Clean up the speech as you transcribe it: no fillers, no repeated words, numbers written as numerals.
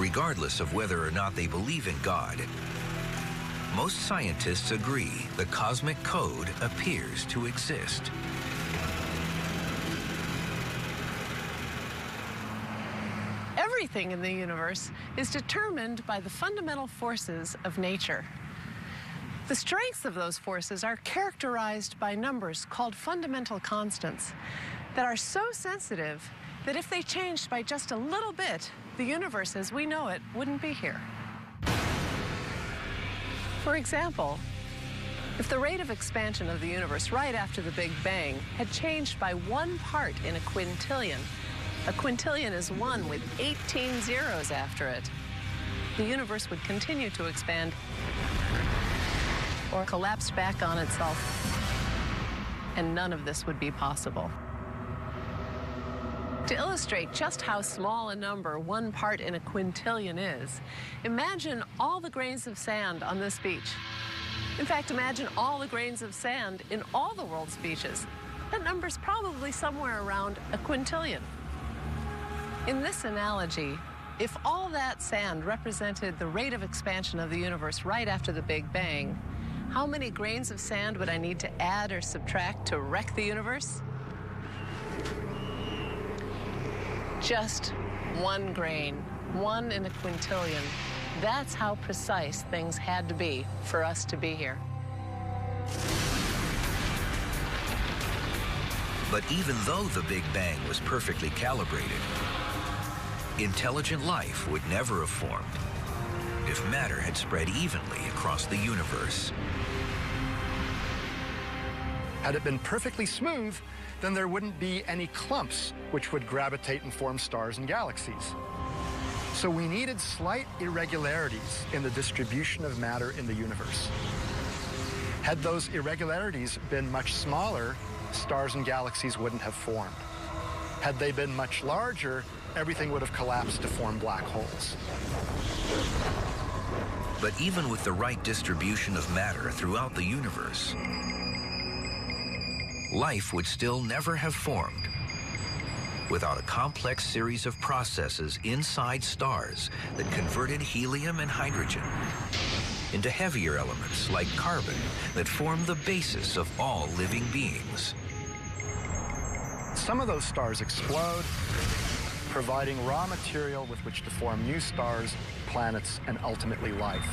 regardless of whether or not they believe in God. Most scientists agree the cosmic code appears to exist. Everything in the universe is determined by the fundamental forces of nature. The strengths of those forces are characterized by numbers called fundamental constants that are so sensitive that if they changed by just a little bit, the universe as we know it wouldn't be here. For example, if the rate of expansion of the universe right after the Big Bang had changed by 1 part in a quintillion is 1 with 18 zeros after it, the universe would continue to expand or collapse back on itself, and none of this would be possible. To illustrate just how small a number 1 part in a quintillion is, imagine all the grains of sand on this beach. In fact, imagine all the grains of sand in all the world's beaches. That number's probably somewhere around a quintillion. In this analogy, if all that sand represented the rate of expansion of the universe right after the Big Bang, how many grains of sand would I need to add or subtract to wreck the universe? Just 1 grain, 1 in a quintillion. That's how precise things had to be for us to be here. But even though the Big Bang was perfectly calibrated, intelligent life would never have formed if matter had spread evenly across the universe. Had it been perfectly smooth, then there wouldn't be any clumps which would gravitate and form stars and galaxies. So we needed slight irregularities in the distribution of matter in the universe. Had those irregularities been much smaller, stars and galaxies wouldn't have formed. Had they been much larger, everything would have collapsed to form black holes. But even with the right distribution of matter throughout the universe, life would still never have formed without a complex series of processes inside stars that converted helium and hydrogen into heavier elements like carbon that form the basis of all living beings. Some of those stars explode, providing raw material with which to form new stars, planets, and ultimately life.